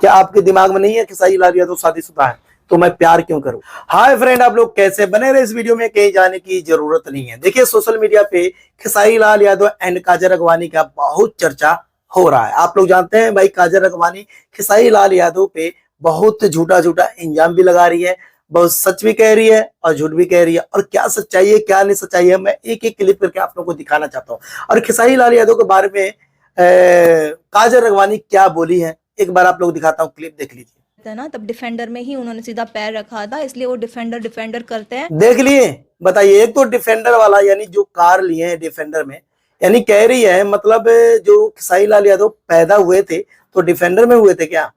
क्या आपके दिमाग में नहीं है खेसारी लाल यादव शादीशुदा है तो मैं प्यार क्यों करूं? हाय फ्रेंड, आप लोग कैसे? बने रहे इस वीडियो में, कहीं जाने की जरूरत नहीं है। देखिए, सोशल मीडिया पे खेसारी लाल यादव एंड काजल राघवानी का बहुत चर्चा हो रहा है। आप लोग जानते हैं भाई, काजल राघवानी खेसारी लाल यादव पे बहुत झूठा झूठा इल्जाम भी लगा रही है, बहुत सच भी कह रही है और झूठ भी कह रही है। और क्या सच्चाई है क्या नहीं सच्चाई है, मैं एक एक क्लिप करके आप लोगों को दिखाना चाहता हूँ। और खेसारी लाल यादव के बारे में काजल राघवानी क्या बोली है, एक बार आप लोग दिखाता हूँ, क्लिप देख लीजिए। ना तब डिफेंडर में ही उन्होंने सीधा पैर रखा था, इसलिए वो डिफेंडर डिफेंडर करते हैं। देख लिए? बताइए, एक तो डिफेंडर वाला यानी जो कार लिए हैं डिफेंडर में, यानी कह रही है मतलब जो खेसारी लाल यादव पैदा हुए थे तो डिफेंडर में हुए थे क्या?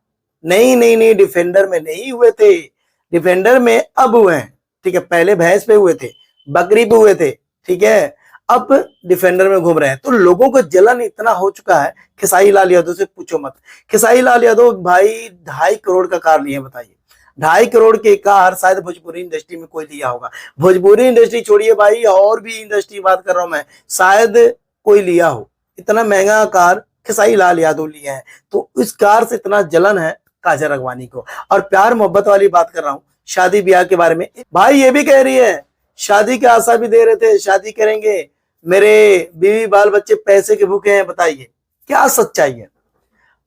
नहीं नहीं नहीं, डिफेंडर में नहीं हुए थे, डिफेंडर में अब हुए हैं। ठीक है, पहले भैंस पे हुए थे, बकरी पे हुए थे, ठीक है, अब डिफेंडर में घूम रहे हैं। तो लोगों को जलन इतना हो चुका है खेसारी लाल यादव से पूछो मत। खेसारी लाल यादव भाई 2.5 करोड़ का कार लिए, बताइए 2.5 करोड़ की कार शायद भोजपुरी इंडस्ट्री में कोई लिया होगा। भोजपुरी इंडस्ट्री छोड़िए भाई, और भी इंडस्ट्री बात कर रहा हूं मैं, शायद कोई लिया हो। इतना महंगा कार खेसारी लाल यादव लिया है, तो इस कार से इतना जलन है काजल राघवानी को। और प्यार मोहब्बत वाली बात कर रहा हूँ, शादी ब्याह के बारे में भाई ये भी कह रही है, शादी की आशा भी दे रहे थे, शादी करेंगे, मेरे बीवी बाल बच्चे पैसे के भूखे हैं। बताइए क्या सच्चाई है?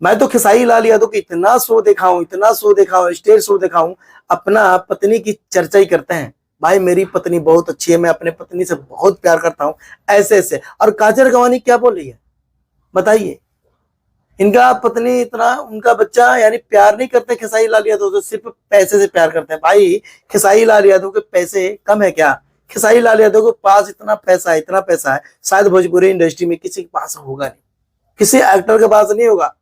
मैं तो खेसारी लाल यादव को इतना शो देखा हूं, इतना शो देखा हूं, स्टेज शो देखा हूं, अपना पत्नी की चर्चा ही करते हैं। भाई मेरी पत्नी बहुत अच्छी है, मैं अपने पत्नी से बहुत प्यार करता हूं, ऐसे ऐसे। और काजल राघवानी क्या बोल रही है बताइए? इनका पत्नी इतना, उनका बच्चा यानी प्यार नहीं करते खेसारी लाल यादव तो सिर्फ पैसे से प्यार करते हैं। भाई खेसारी लाल यादव के पैसे कम है क्या? खेसारी लाल यादव के पास इतना पैसा है, इतना पैसा है, शायद भोजपुरी इंडस्ट्री में किसी के पास होगा नहीं, किसी एक्टर के पास नहीं होगा,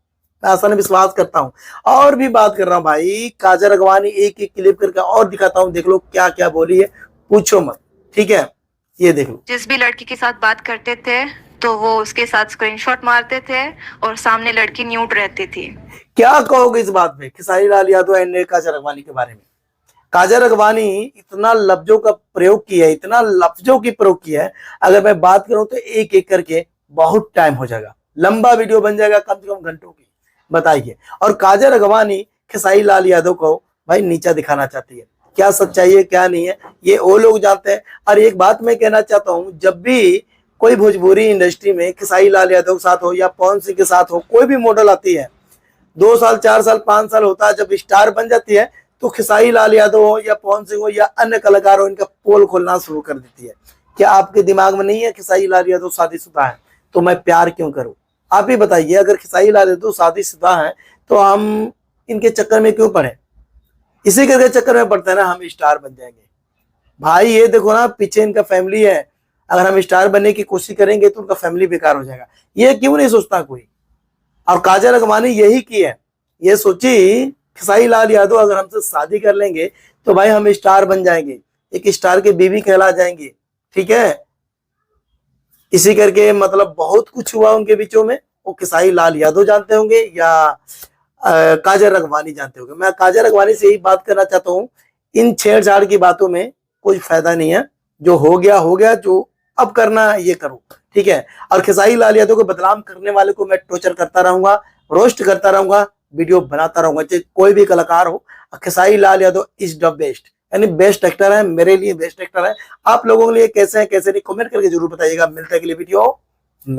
मैं आसान विश्वास करता हूँ। और भी बात कर रहा हूँ भाई, काजल राघवानी एक एक क्लिप करके और दिखाता हूँ, देख लो क्या क्या बोली है, पूछो मत, ठीक है, ये देख लो। जिस भी लड़की के साथ बात करते थे तो वो उसके साथ स्क्रीनशॉट मारते थे और सामने लड़की न्यूड रहती थी। क्या कहोगे इस बात पे खेसारी लाल यादव एंड काजल राघवानी के बारे में? काजल राघवानी इतना लफ्जों का प्रयोग किया है, इतना लफ्जों की प्रयोग किया है, अगर मैं बात करूं तो एक एक करके बहुत टाइम हो जाएगा, लंबा वीडियो बन जाएगा, कम से कम घंटों की। बताइए। और काजल राघवानी खेसारी लाल यादव को भाई नीचा दिखाना चाहती है, क्या सच्चाई है क्या नहीं है ये वो लोग जानते हैं। और एक बात मैं कहना चाहता हूं, जब भी कोई भोजपुरी इंडस्ट्री में खेसारी लाल यादव के साथ हो या पवन सिंह के साथ हो, कोई भी मॉडल आती है, 2 साल 4 साल 5 साल होता है, जब स्टार बन जाती है तो खेसारी लाल यादव हो या पवन सिंह हो या अन्य कलाकार हो, इनका पोल खोलना शुरू कर देती है। क्या आपके दिमाग में नहीं है खेसारी लाल यादव शादीशुदा है तो मैं प्यार क्यों करूं? आप ही बताइए, अगर खेसारी लाल यादव शादीशुदा है तो हम इनके चक्कर में क्यों पड़े? इसी करके चक्कर में पड़ते हैं ना, हम स्टार बन जाएंगे। भाई ये देखो ना, पीछे इनका फैमिली है, अगर हम स्टार बनने की कोशिश करेंगे तो उनका फैमिली बेकार हो जाएगा, ये क्यों नहीं सोचता कोई? और काजल राघवानी यही की है, ये सोची खेसारी लाल यादव अगर हमसे शादी कर लेंगे तो भाई हम स्टार बन जाएंगे, एक स्टार के बीवी कहला जाएंगे, ठीक है। इसी करके मतलब बहुत कुछ हुआ उनके बीचों में, वो खेसारी लाल यादव जानते होंगे या काजल राघवानी जानते होंगे। मैं काजल राघवानी से यही बात करना चाहता हूँ, इन छेड़छाड़ की बातों में कोई फायदा नहीं है, जो हो गया, जो अब करना ये करो, ठीक है। और खेसारी लाल यादव को बदनाम करने वाले को मैं टॉर्चर करता रहूंगा, रोस्ट करता रहूंगा, वीडियो बनाता रहूंगा, चाहे कोई भी कलाकार हो। Khesari Lal Yadav is the best, यानी बेस्ट एक्टर है, मेरे लिए बेस्ट एक्टर है। आप लोगों के लिए कैसे हैं कैसे नहीं, कमेंट करके जरूर बताइएगा। मिलते हैं अगली वीडियो।